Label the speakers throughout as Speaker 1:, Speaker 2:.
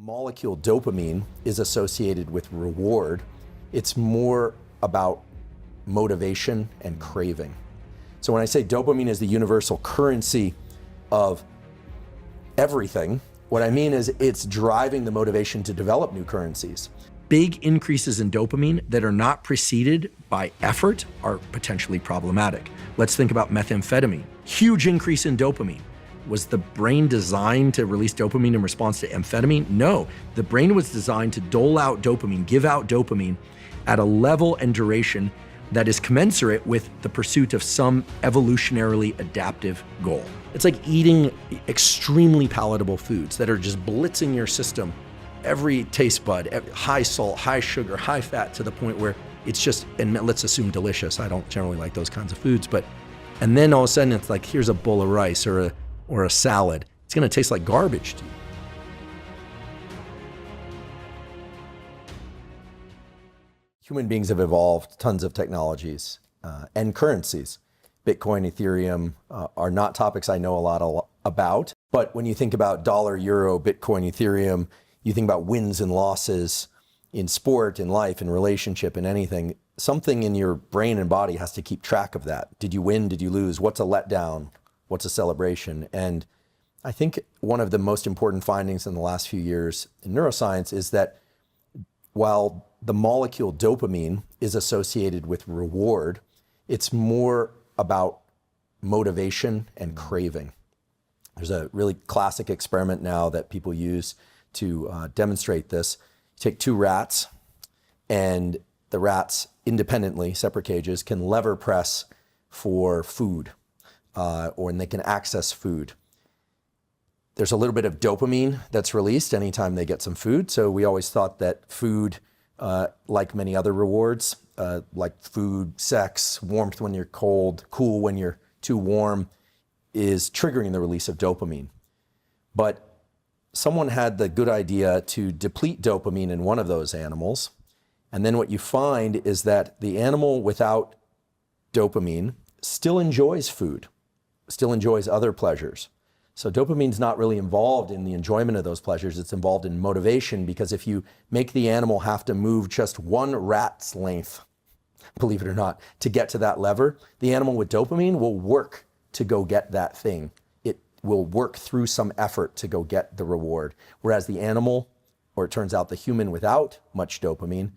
Speaker 1: molecule dopamine is associated with reward. It's more about motivation and craving. So when I say dopamine is the universal currency of everything, what I mean is it's driving the motivation to develop new currencies. Big increases in dopamine that are not preceded by effort are potentially problematic. Let's think about methamphetamine. Huge increase in dopamine. Was the brain designed to release dopamine in response to amphetamine? No, the brain was designed to dole out dopamine, give out dopamine at a level and duration that is commensurate with the pursuit of some evolutionarily adaptive goal. It's like eating extremely palatable foods that are just blitzing your system, every taste bud, high salt, high sugar, high fat, to the point where it's just, and let's assume delicious. I don't generally like those kinds of foods, and then all of a sudden it's like, here's a bowl of rice or a salad. It's gonna taste like garbage to you. Human beings have evolved tons of technologies and currencies. Bitcoin, Ethereum are not topics I know a lot about, but when you think about dollar, euro, Bitcoin, Ethereum, you think about wins and losses in sport, in life, in relationship, in anything, something in your brain and body has to keep track of that. Did you win? Did you lose? What's a letdown? What's a celebration? And I think one of the most important findings in the last few years in neuroscience is that while the molecule dopamine is associated with reward, it's more about motivation and craving. There's a really classic experiment now that people use to demonstrate this. You take two rats, and the rats independently, separate cages, can lever press for food. Or they can access food. There's a little bit of dopamine that's released anytime they get some food. So we always thought that food, like many other rewards, like food, sex, warmth when you're cold, cool when you're too warm, is triggering the release of dopamine. But someone had the good idea to deplete dopamine in one of those animals. And then what you find is that the animal without dopamine still enjoys food, still enjoys other pleasures. So dopamine's not really involved in the enjoyment of those pleasures. It's involved in motivation, because if you make the animal have to move just one rat's length, believe it or not, to get to that lever, the animal with dopamine will work to go get that thing. It will work through some effort to go get the reward. Whereas the animal, or it turns out the human without much dopamine,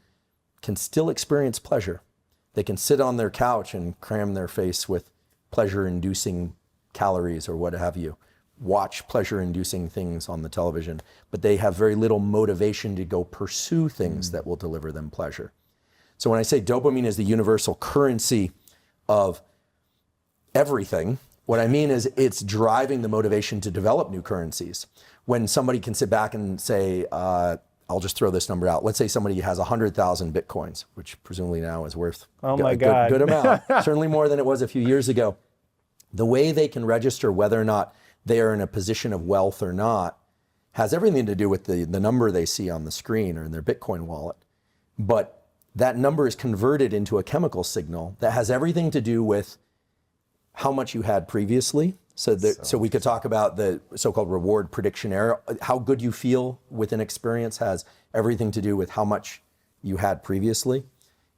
Speaker 1: can still experience pleasure. They can sit on their couch and cram their face with pleasure-inducing calories or what have you, watch pleasure-inducing things on the television, but they have very little motivation to go pursue things that will deliver them pleasure. So when I say dopamine is the universal currency of everything, what I mean is it's driving the motivation to develop new currencies. When somebody can sit back and say, I'll just throw this number out. Let's say somebody has 100,000 Bitcoins, which presumably now is worth a good amount, certainly more than it was a few years ago. The way they can register whether or not they are in a position of wealth or not has everything to do with the number they see on the screen or in their Bitcoin wallet. But that number is converted into a chemical signal that has everything to do with how much you had previously. So we could talk about the so-called reward prediction error. How good you feel with an experience has everything to do with how much you had previously.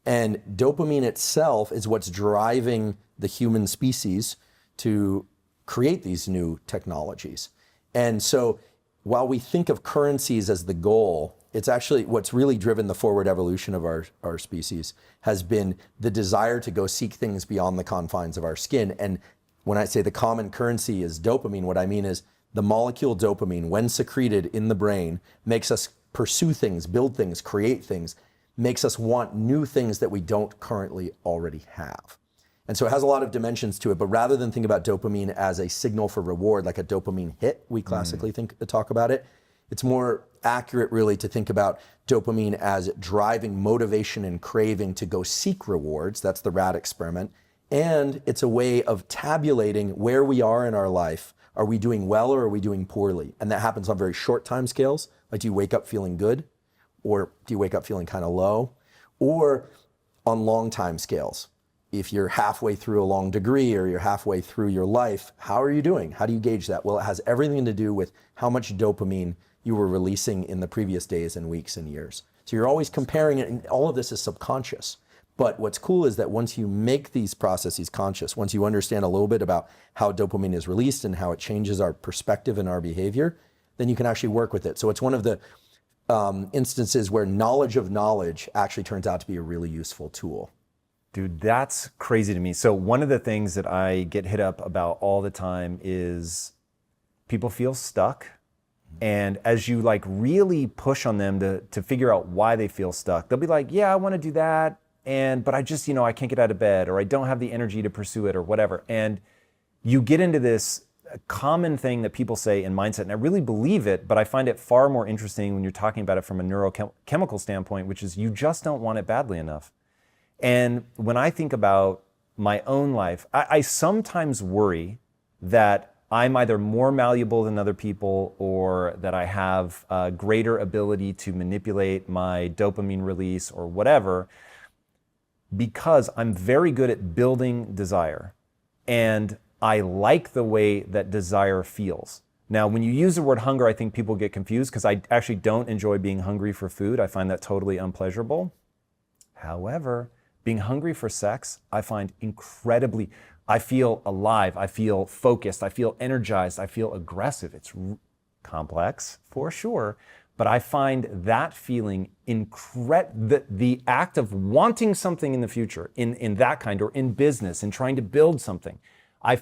Speaker 1: And dopamine itself is what's driving the human species to create these new technologies. And so while we think of currencies as the goal, it's actually what's really driven the forward evolution of our species has been the desire to go seek things beyond the confines of our skin. And when I say the common currency is dopamine, what I mean is the molecule dopamine, when secreted in the brain, makes us pursue things, build things, create things, makes us want new things that we don't currently already have. And so it has a lot of dimensions to it, but rather than think about dopamine as a signal for reward, like a dopamine hit, we classically talk about it, it's more accurate really to think about dopamine as driving motivation and craving to go seek rewards. That's the rat experiment. And it's a way of tabulating where we are in our life. Are we doing well or are we doing poorly? And that happens on very short time scales. Like, do you wake up feeling good? Or do you wake up feeling kind of low? Or on long time scales. If you're halfway through a long degree or you're halfway through your life, how are you doing? How do you gauge that? Well, it has everything to do with how much dopamine you were releasing in the previous days and weeks and years. So you're always comparing it, and all of this is subconscious. But what's cool is that once you make these processes conscious, once you understand a little bit about how dopamine is released and how it changes our perspective and our behavior, then you can actually work with it. So it's one of the instances where knowledge of knowledge actually turns out to be a really useful tool.
Speaker 2: Dude, that's crazy to me. So one of the things that I get hit up about all the time is people feel stuck. And as you like really push on them to figure out why they feel stuck, they'll be like, yeah, I want to do that. But I just, I can't get out of bed, or I don't have the energy to pursue it, or whatever. And you get into this common thing that people say in mindset, and I really believe it, but I find it far more interesting when you're talking about it from a neurochemical standpoint, which is you just don't want it badly enough. And when I think about my own life, I sometimes worry that I'm either more malleable than other people, or that I have a greater ability to manipulate my dopamine release or whatever, because I'm very good at building desire. And I like the way that desire feels. Now, when you use the word hunger, I think people get confused, because I actually don't enjoy being hungry for food. I find that totally unpleasurable. However, being hungry for sex, I find incredibly, I feel alive, I feel focused, I feel energized, I feel aggressive. It's complex for sure, but I find that feeling the act of wanting something in the future, in that kind, or in business, and trying to build something.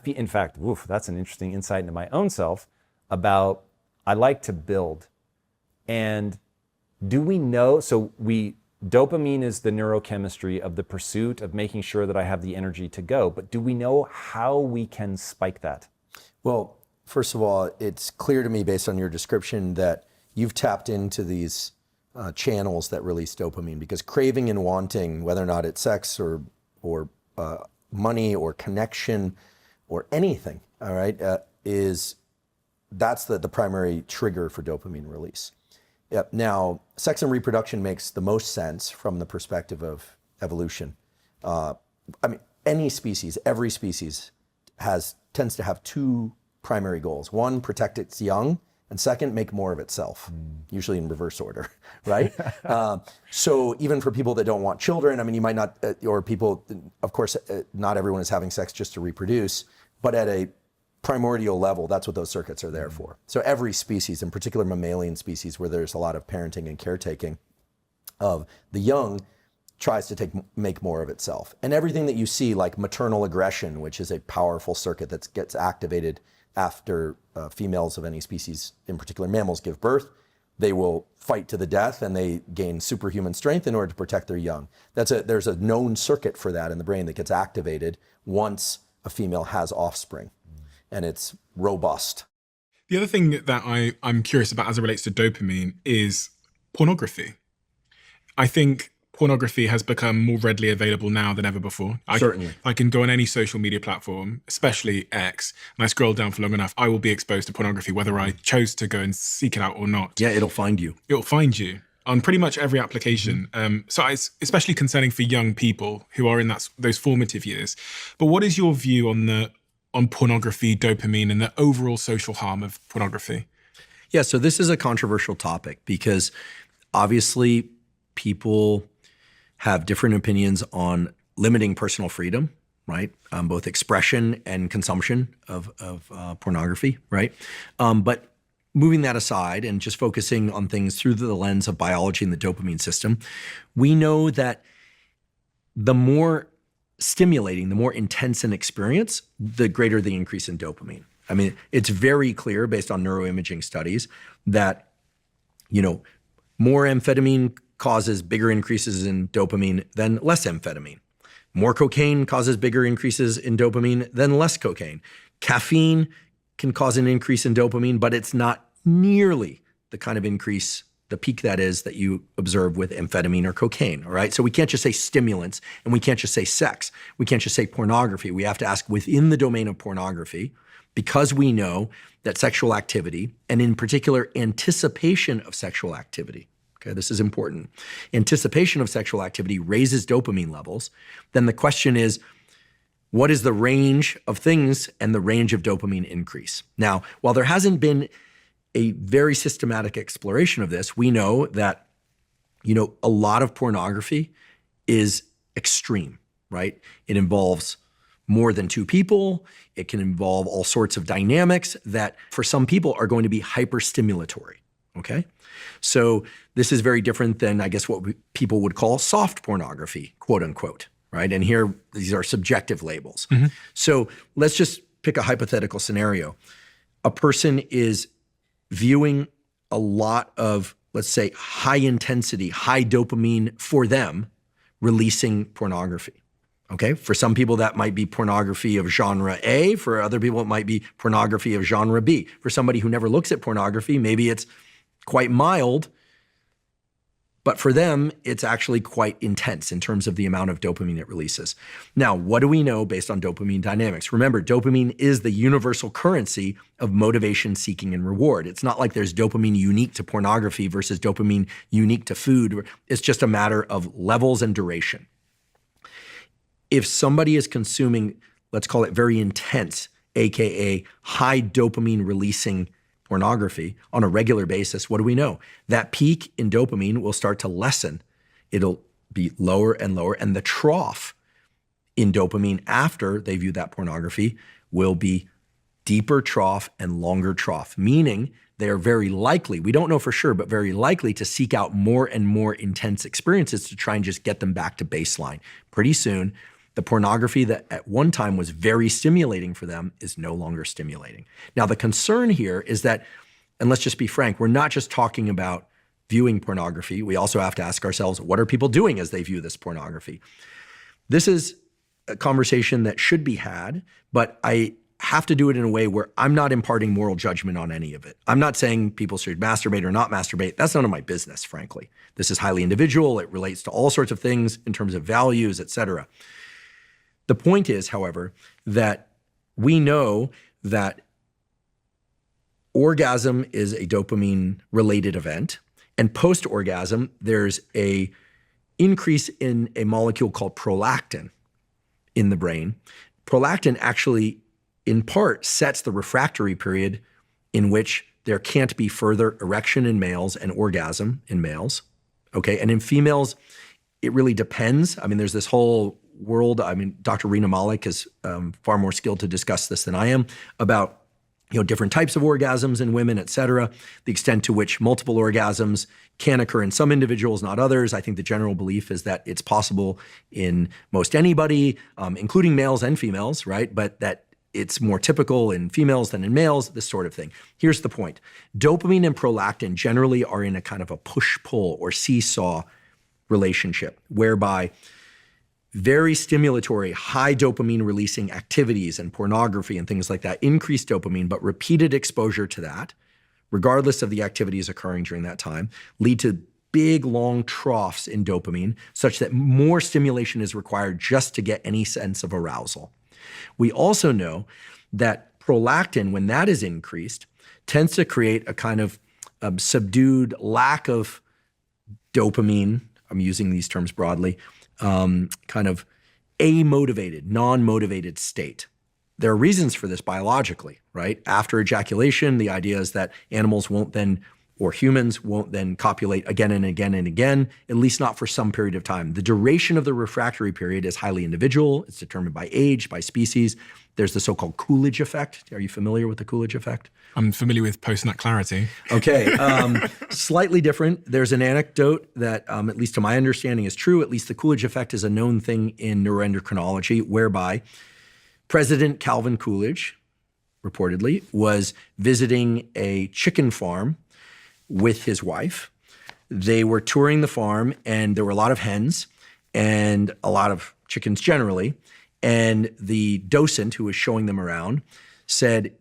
Speaker 2: In fact, that's an interesting insight into my own self about, I like to build. And do we know, dopamine is the neurochemistry of the pursuit of making sure that I have the energy to go, but do we know how we can spike that?
Speaker 1: Well, first of all, it's clear to me based on your description that you've tapped into these channels that release dopamine, because craving and wanting, whether or not it's sex or money or connection or anything, all right, that's the primary trigger for dopamine release. Yep. Now, sex and reproduction makes the most sense from the perspective of evolution. Any species, every species tends to have two primary goals. One, protect its young, and second, make more of itself, usually in reverse order, right? So even for people that don't want children, you might not, or people, of course, not everyone is having sex just to reproduce, but at a primordial level, that's what those circuits are there for. So every species, in particular mammalian species, where there's a lot of parenting and caretaking of the young, tries to make more of itself. And everything that you see, like maternal aggression, which is a powerful circuit that gets activated after females of any species, in particular mammals, give birth, they will fight to the death, and they gain superhuman strength in order to protect their young. There's a known circuit for that in the brain that gets activated once a female has offspring, and it's robust.
Speaker 3: The other thing that I'm curious about as it relates to dopamine is pornography. I think pornography has become more readily available now than ever before.
Speaker 1: Certainly.
Speaker 3: I can go on any social media platform, especially X, and I scroll down for long enough, I will be exposed to pornography, whether I chose to go and seek it out or not.
Speaker 1: Yeah, it'll find you.
Speaker 3: It'll find you on pretty much every application. So it's especially concerning for young people who are in those formative years. But what is your view on pornography, dopamine, and the overall social harm of pornography?
Speaker 1: Yeah, so this is a controversial topic because obviously people have different opinions on limiting personal freedom, right? Both expression and consumption of pornography, right? But moving that aside and just focusing on things through the lens of biology and the dopamine system, we know that the more stimulating, the more intense an experience, the greater the increase in dopamine. It's very clear based on neuroimaging studies that, more amphetamine causes bigger increases in dopamine than less amphetamine. More cocaine causes bigger increases in dopamine than less cocaine. Caffeine can cause an increase in dopamine, but it's not nearly the kind of increase, the peak that is, that you observe with amphetamine or cocaine, all right? So we can't just say stimulants, and we can't just say sex. We can't just say pornography. We have to ask within the domain of pornography, because we know that sexual activity, and in particular anticipation of sexual activity, okay, this is important. Anticipation of sexual activity raises dopamine levels. Then the question is, what is the range of things and the range of dopamine increase? Now, while there hasn't been a very systematic exploration of this, we know that, a lot of pornography is extreme, right? It involves more than two people. It can involve all sorts of dynamics that for some people are going to be hyperstimulatory, okay? So this is very different than, I guess, what people would call soft pornography, quote unquote, right? And here, these are subjective labels. So let's just pick a hypothetical scenario. A person is viewing a lot of, let's say, high intensity, high dopamine for them, releasing pornography. Okay, for some people that might be pornography of genre A. For other people, it might be pornography of genre B. For somebody who never looks at pornography, maybe it's quite mild, but for them, it's actually quite intense in terms of the amount of dopamine it releases. Now, what do we know based on dopamine dynamics? Remember, dopamine is the universal currency of motivation, seeking, and reward. It's not like there's dopamine unique to pornography versus dopamine unique to food. It's just a matter of levels and duration. If somebody is consuming, let's call it very intense, AKA high dopamine releasing pornography on a regular basis, what do we know? That peak in dopamine will start to lessen. It'll be lower and lower. And the trough in dopamine after they view that pornography will be deeper trough and longer trough, meaning they are very likely, we don't know for sure, but very likely to seek out more and more intense experiences to try and just get them back to baseline. Pretty soon, the pornography that at one time was very stimulating for them is no longer stimulating. Now, the concern here is that, and let's just be frank, we're not just talking about viewing pornography. We also have to ask ourselves, what are people doing as they view this pornography? This is a conversation that should be had, but I have to do it in a way where I'm not imparting moral judgment on any of it. I'm not saying people should masturbate or not masturbate. That's none of my business, frankly. This is highly individual. It relates to all sorts of things in terms of values, et cetera. The point is, however, that we know that orgasm is a dopamine-related event, and post-orgasm, there's an increase in a molecule called prolactin in the brain. Prolactin actually, in part, sets the refractory period in which there can't be further erection in males and orgasm in males, okay? And in females, it really depends. I mean, there's this whole world. I mean, Dr. Rina Malik is far more skilled to discuss this than I am about, different types of orgasms in women, et cetera, the extent to which multiple orgasms can occur in some individuals, not others. I think the general belief is that it's possible in most anybody, including males and females, right? But that it's more typical in females than in males, this sort of thing. Here's the point. Dopamine and prolactin generally are in a kind of a push-pull or seesaw relationship, whereby very stimulatory, high dopamine releasing activities and pornography and things like that increase dopamine, but repeated exposure to that, regardless of the activities occurring during that time, lead to big, long troughs in dopamine, such that more stimulation is required just to get any sense of arousal. We also know that prolactin, when that is increased, tends to create a kind of subdued lack of dopamine. I'm using these terms broadly, kind of amotivated, non-motivated state. There are reasons for this biologically, right? After ejaculation, the idea is that animals won't then, or humans won't then copulate again and again and again, at least not for some period of time. The duration of the refractory period is highly individual. It's determined by age, by species. There's the so-called Coolidge effect. Are you familiar with the Coolidge effect?
Speaker 3: I'm familiar with post-nut clarity.
Speaker 1: Okay, slightly different. There's an anecdote that, at least to my understanding, is true. At least the Coolidge effect is a known thing in neuroendocrinology, whereby President Calvin Coolidge, reportedly, was visiting a chicken farm with his wife. They were touring the farm, and there were a lot of hens and a lot of chickens generally. And the docent who was showing them around said,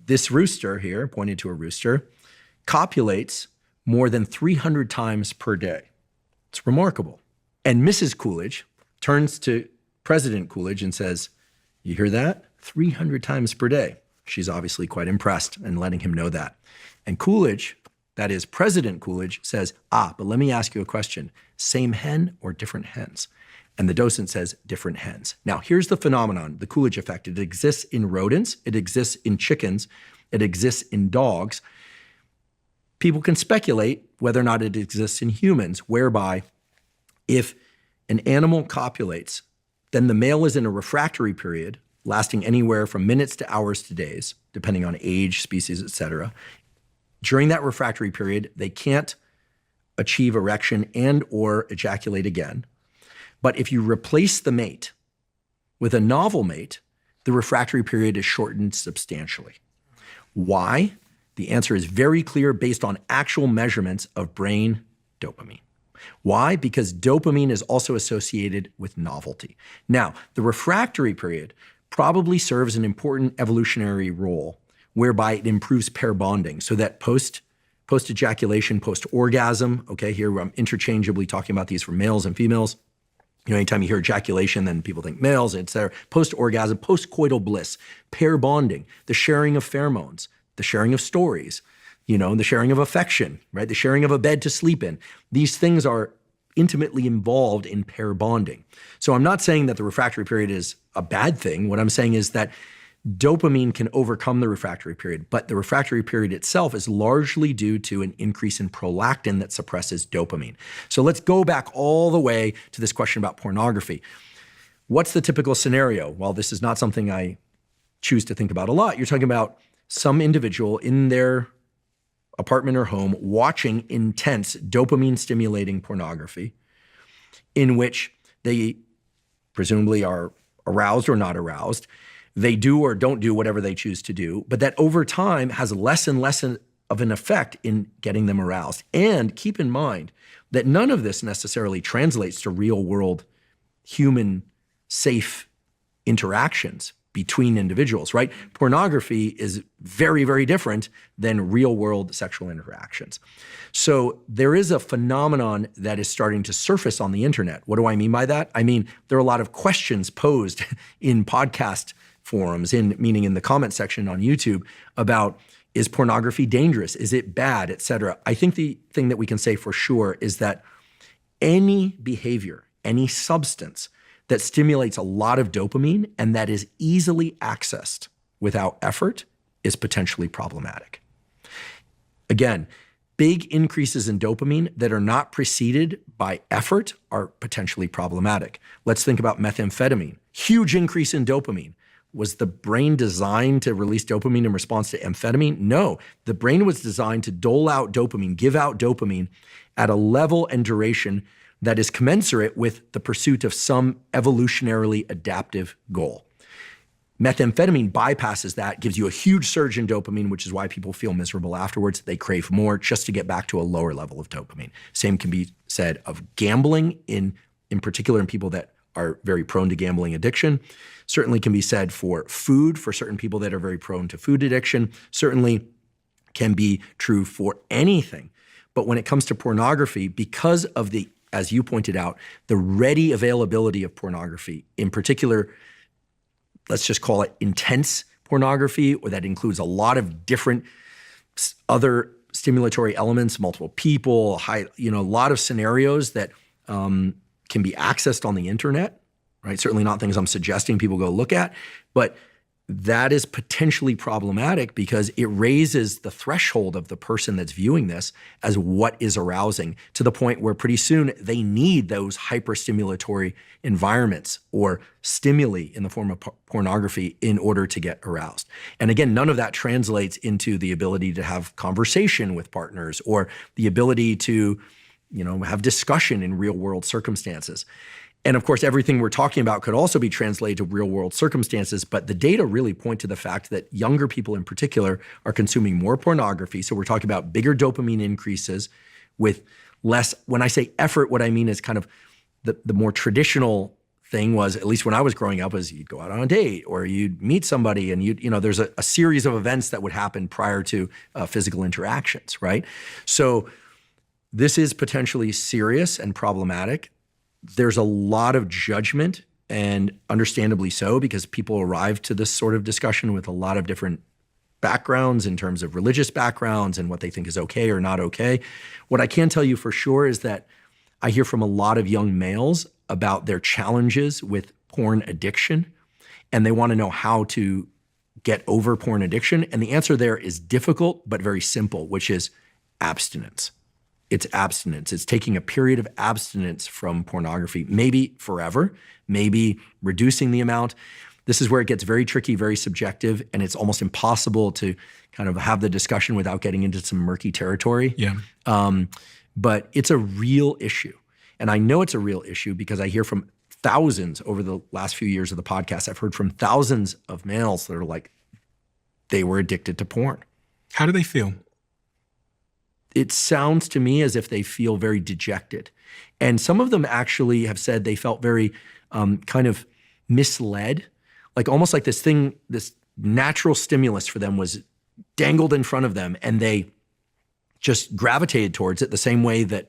Speaker 1: this rooster here, pointed to a rooster, copulates more than 300 times per day. It's remarkable. And Mrs. Coolidge turns to President Coolidge and says, you hear that? 300 times per day. She's obviously quite impressed and letting him know that. And Coolidge, that is President Coolidge, says, but let me ask you a question. Same hen or different hens? And the docent says different hens. Now, here's the phenomenon, the Coolidge effect. It exists in rodents, it exists in chickens, it exists in dogs. people can speculate whether or not it exists in humans, whereby if an animal copulates, then the male is in a refractory period lasting anywhere from minutes to hours to days, depending on age, species, et cetera. During that refractory period, they can't achieve erection and or ejaculate again. But if you replace the mate with a novel mate, the refractory period is shortened substantially. Why? The answer is very clear based on actual measurements of brain dopamine. Why? Because dopamine is also associated with novelty. Now, the refractory period probably serves an important evolutionary role whereby it improves pair bonding so that post-ejaculation, post-orgasm, okay, here I'm interchangeably talking about these for males and females. You know, anytime you hear ejaculation, then people think males, et cetera. Post-orgasm, post-coital bliss, pair bonding, the sharing of pheromones, the sharing of stories, you know, the sharing of affection, right? The sharing of a bed to sleep in. These things are intimately involved in pair bonding. So I'm not saying that the refractory period is a bad thing. What I'm saying is that dopamine can overcome the refractory period, but the refractory period itself is largely due to an increase in prolactin that suppresses dopamine. So let's go back all the way to this question about pornography. What's the typical scenario? Well, this is not something I choose to think about a lot. You're talking about some individual in their apartment or home watching intense dopamine stimulating pornography in which they presumably are aroused or not aroused. They do or don't do whatever they choose to do, but that over time has less and less of an effect in getting them aroused. And keep in mind that none of this necessarily translates to real world human safe interactions between individuals, right? Pornography is very, very different than real world sexual interactions. So there is a phenomenon that is starting to surface on the internet. What do I mean by that? I mean, there are a lot of questions posed in podcast forums, meaning in the comment section on YouTube about, is pornography dangerous? Is it bad, et cetera? I think the thing that we can say for sure is that any behavior, any substance that stimulates a lot of dopamine and that is easily accessed without effort is potentially problematic. Again, big increases in dopamine that are not preceded by effort are potentially problematic. Let's think about methamphetamine. Huge increase in dopamine. Was the brain designed to release dopamine in response to amphetamine? No, the brain was designed to dole out dopamine, give out dopamine at a level and duration that is commensurate with the pursuit of some evolutionarily adaptive goal. Methamphetamine bypasses that, gives you a huge surge in dopamine, which is why people feel miserable afterwards. They crave more just to get back to a lower level of dopamine. Same can be said of gambling, in particular in people that are very prone to gambling addiction. Certainly can be said for food, for certain people that are very prone to food addiction. Certainly can be true for anything. But when it comes to pornography, because of the, as you pointed out, the ready availability of pornography, in particular, let's just call it intense pornography, or that includes a lot of different other stimulatory elements, multiple people, a lot of scenarios that can be accessed on the internet, right? Certainly not things I'm suggesting people go look at, but that is potentially problematic because it raises the threshold of the person that's viewing this as what is arousing, to the point where pretty soon they need those hyperstimulatory environments or stimuli in the form of pornography in order to get aroused. And again, none of that translates into the ability to have conversation with partners or the ability to, have discussion in real world circumstances. And of course, everything we're talking about could also be translated to real world circumstances, but the data really point to the fact that younger people in particular are consuming more pornography. So we're talking about bigger dopamine increases with less, when I say effort, what I mean is kind of the more traditional thing was, at least when I was growing up, was you'd go out on a date or you'd meet somebody and there's a series of events that would happen prior to physical interactions, right? So this is potentially serious and problematic. There's a lot of judgment, and understandably so, because people arrive to this sort of discussion with a lot of different backgrounds in terms of religious backgrounds and what they think is okay or not okay. What I can tell you for sure is that I hear from a lot of young males about their challenges with porn addiction, and they want to know how to get over porn addiction. And the answer there is difficult, but very simple, which is abstinence. It's abstinence. It's taking a period of abstinence from pornography, maybe forever, maybe reducing the amount. This is where it gets very tricky, very subjective, and it's almost impossible to kind of have the discussion without getting into some murky territory.
Speaker 3: Yeah.
Speaker 1: But it's a real issue. And I know it's a real issue because I hear from thousands over the last few years of the podcast. I've heard from thousands of males that are like, they were addicted to porn.
Speaker 3: How do they feel?
Speaker 1: It sounds to me as if they feel very dejected. And some of them actually have said they felt very kind of misled, like almost like this thing, this natural stimulus for them was dangled in front of them and they just gravitated towards it the same way that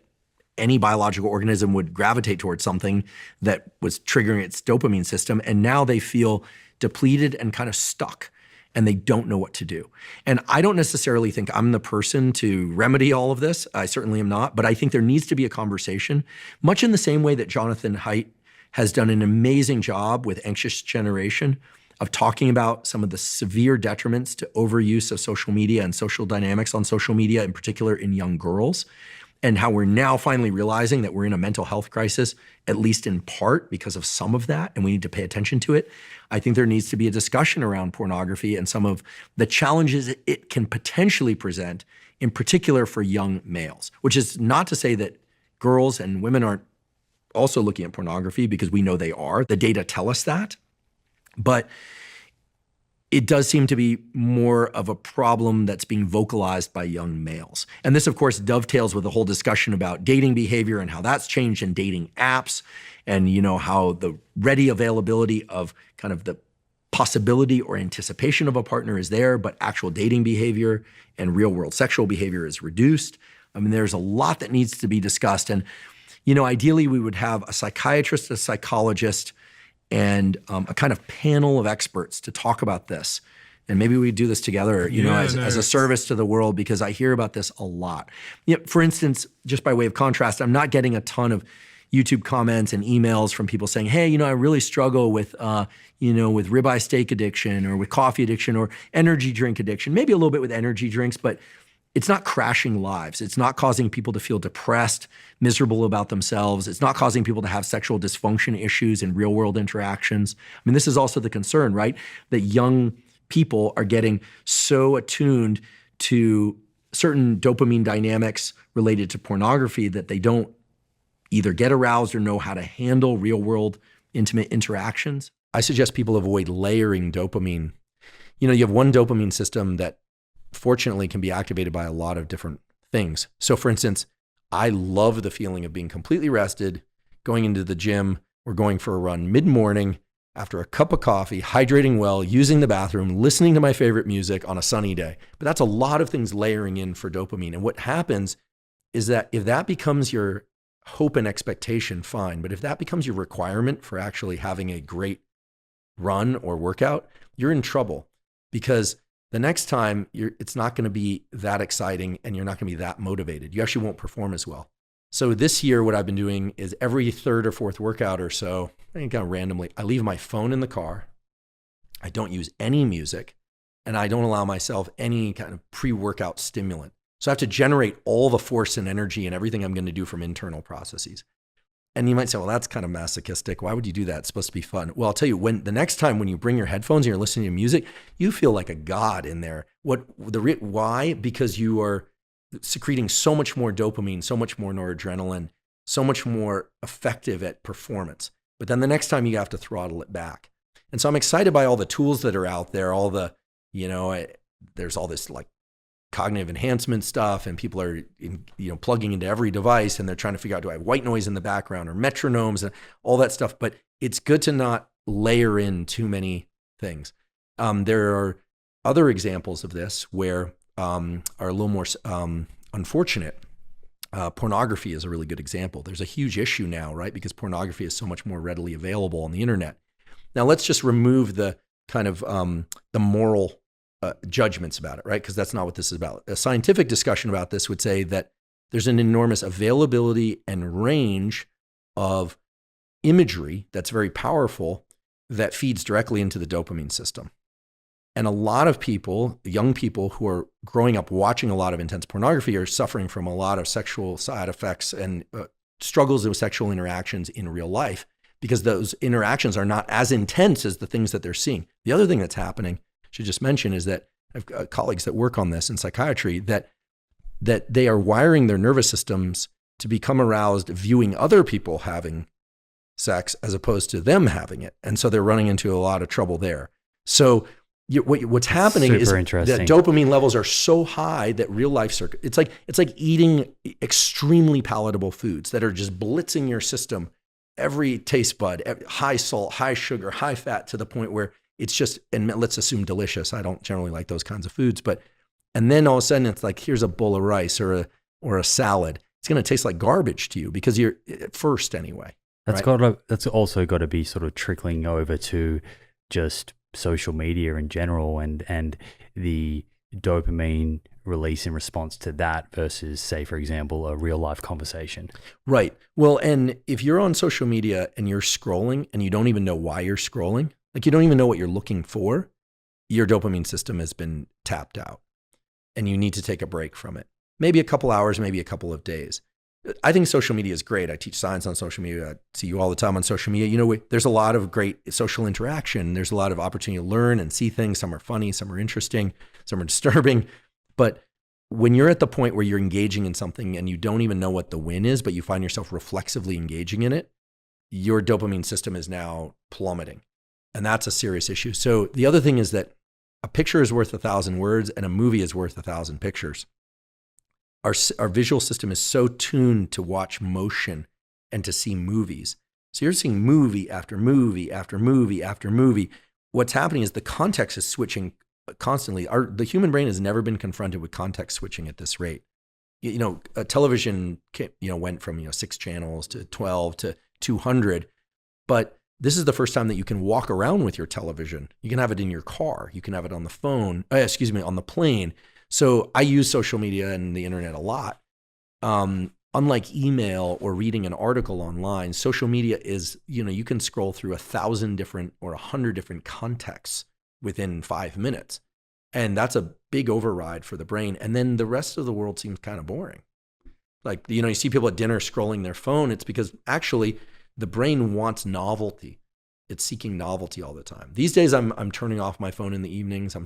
Speaker 1: any biological organism would gravitate towards something that was triggering its dopamine system. And now they feel depleted and kind of stuck, and they don't know what to do. And I don't necessarily think I'm the person to remedy all of this. I certainly am not, but I think there needs to be a conversation, much in the same way that Jonathan Haidt has done an amazing job with Anxious Generation of talking about some of the severe detriments to overuse of social media and social dynamics on social media, in particular in young girls, and how we're now finally realizing that we're in a mental health crisis, at least in part because of some of that, and we need to pay attention to it. I think there needs to be a discussion around pornography and some of the challenges it can potentially present, in particular for young males, which is not to say that girls and women aren't also looking at pornography, because we know they are. The data tell us that. But it does seem to be more of a problem that's being vocalized by young males. And this, of course, dovetails with the whole discussion about dating behavior and how that's changed in dating apps, and how the ready availability of kind of the possibility or anticipation of a partner is there, but actual dating behavior and real world sexual behavior is reduced. I mean, there's a lot that needs to be discussed. And, ideally we would have a psychiatrist, a psychologist, and a kind of panel of experts to talk about this. And maybe we do this together, as a service to the world, because I hear about this a lot. For instance, just by way of contrast, I'm not getting a ton of YouTube comments and emails from people saying, hey, I really struggle with, with ribeye steak addiction or with coffee addiction or energy drink addiction, maybe a little bit with energy drinks, but it's not crashing lives. It's not causing people to feel depressed, miserable about themselves. It's not causing people to have sexual dysfunction issues in real world interactions. I mean, this is also the concern, right? That young people are getting so attuned to certain dopamine dynamics related to pornography that they don't either get aroused or know how to handle real world intimate interactions. I suggest people avoid layering dopamine. You have one dopamine system that fortunately can be activated by a lot of different things. So for instance, I love the feeling of being completely rested, going into the gym or going for a run mid-morning after a cup of coffee, hydrating well, using the bathroom, listening to my favorite music on a sunny day. But that's a lot of things layering in for dopamine. And what happens is that if that becomes your hope and expectation, fine. But if that becomes your requirement for actually having a great run or workout, you're in trouble, because the next time it's not going to be that exciting and you're not going to be that motivated. You actually won't perform as well. So this year, what I've been doing is every third or fourth workout or so, I think kind of randomly, I leave my phone in the car. I don't use any music, and I don't allow myself any kind of pre-workout stimulant. So I have to generate all the force and energy and everything I'm going to do from internal processes. And you might say, well, that's kind of masochistic. Why would you do that? It's supposed to be fun. Well, I'll tell you, the next time when you bring your headphones and you're listening to music, you feel like a god in there. Why? Because you are secreting so much more dopamine, so much more noradrenaline, so much more effective at performance. But then the next time you have to throttle it back. And so I'm excited by all the tools that are out there, all the, there's all this like cognitive enhancement stuff, and people are plugging into every device, and they're trying to figure out, do I have white noise in the background or metronomes and all that stuff. But it's good to not layer in too many things. There are other examples of this where are a little more unfortunate. Pornography is a really good example. There's a huge issue now, right? Because pornography is so much more readily available on the internet. Now let's just remove the kind of the moral judgments about it, right? Because that's not what this is about. A scientific discussion about this would say that there's an enormous availability and range of imagery that's very powerful that feeds directly into the dopamine system. And a lot of people, young people who are growing up watching a lot of intense pornography, are suffering from a lot of sexual side effects and struggles with sexual interactions in real life, because those interactions are not as intense as the things that they're seeing. The other thing that's happening, I should just mention, is that I've got colleagues that work on this in psychiatry, that they are wiring their nervous systems to become aroused viewing other people having sex as opposed to them having it. And so they're running into a lot of trouble there. So what's happening is that dopamine levels are so high that real life it's like eating extremely palatable foods that are just blitzing your system, every taste bud, high salt, high sugar, high fat, to the point where it's just, and let's assume delicious. I don't generally like those kinds of foods, and then all of a sudden it's like, here's a bowl of rice or a salad. It's going to taste like garbage to you because you're at first anyway.
Speaker 4: That's also got to be sort of trickling over to just social media in general and the dopamine release in response to that versus, say, for example, a real life conversation.
Speaker 1: Right. Well, and if you're on social media and you're scrolling and you don't even know why you're scrolling, like you don't even know what you're looking for, your dopamine system has been tapped out and you need to take a break from it. Maybe a couple hours, maybe a couple of days. I think social media is great. I teach science on social media. I see you all the time on social media. There's a lot of great social interaction. There's a lot of opportunity to learn and see things. Some are funny, some are interesting, some are disturbing. But when you're at the point where you're engaging in something and you don't even know what the win is, but you find yourself reflexively engaging in it, your dopamine system is now plummeting. And that's a serious issue. So the other thing is that a picture is worth 1,000 words and a movie is worth 1,000 pictures. Our visual system is so tuned to watch motion and to see movies. So you're seeing movie after movie after movie after movie. What's happening is the context is switching constantly. The human brain has never been confronted with context switching at this rate. Television went from 6 channels to 12 to 200, but this is the first time that you can walk around with your television. You can have it in your car. You can have it on the phone. On the plane. So I use social media and the internet a lot. Unlike email or reading an article online, social media is, you can scroll through 1,000 different or 100 different contexts within 5 minutes. And that's a big override for the brain. And then the rest of the world seems kind of boring. Like, you see people at dinner scrolling their phone. It's because actually the brain wants novelty. It's seeking novelty all the time. These days, I'm turning off my phone in the evenings. I'm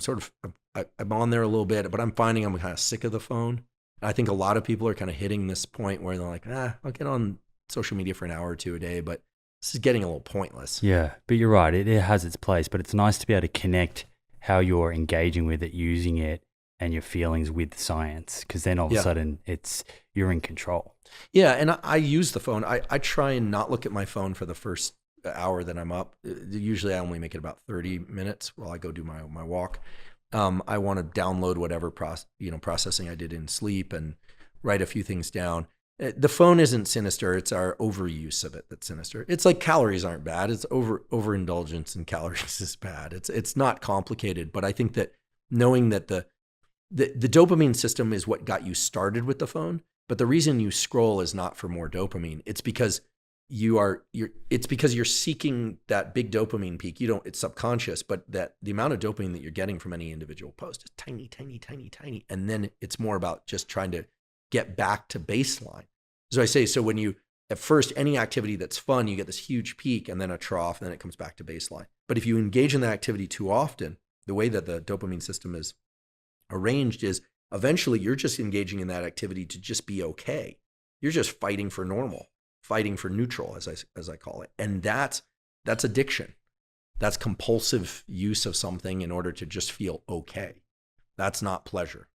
Speaker 1: on there a little bit, but I'm finding I'm kind of sick of the phone. I think a lot of people are kind of hitting this point where they're like, I'll get on social media for an hour or two a day, but this is getting a little pointless.
Speaker 4: Yeah, but you're right. It has its place, but it's nice to be able to connect how you're engaging with it, using it, and your feelings with science, because then all of a sudden you're in control.
Speaker 1: Yeah, and I use the phone. I try and not look at my phone for the first hour that I'm up. Usually I only make it about 30 minutes while I go do my walk. I want to download whatever processing I did in sleep and write a few things down. The phone isn't sinister. It's our overuse of it that's sinister. It's like calories aren't bad. It's overindulgence in calories is bad. It's not complicated, but I think that knowing that the dopamine system is what got you started with the phone, but the reason you scroll is not for more dopamine. It's because you're seeking that big dopamine peak. It's subconscious, but that the amount of dopamine that you're getting from any individual post is tiny, tiny, tiny, tiny. And then it's more about just trying to get back to baseline. So I say, when you, at first, any activity that's fun, you get this huge peak and then a trough, and then it comes back to baseline. But if you engage in that activity too often, the way that the dopamine system is arranged is eventually you're just engaging in that activity to just be okay. You're just fighting for normal. Fighting for neutral, as I call it. And that's addiction. That's compulsive use of something in order to just feel okay. That's not pleasure.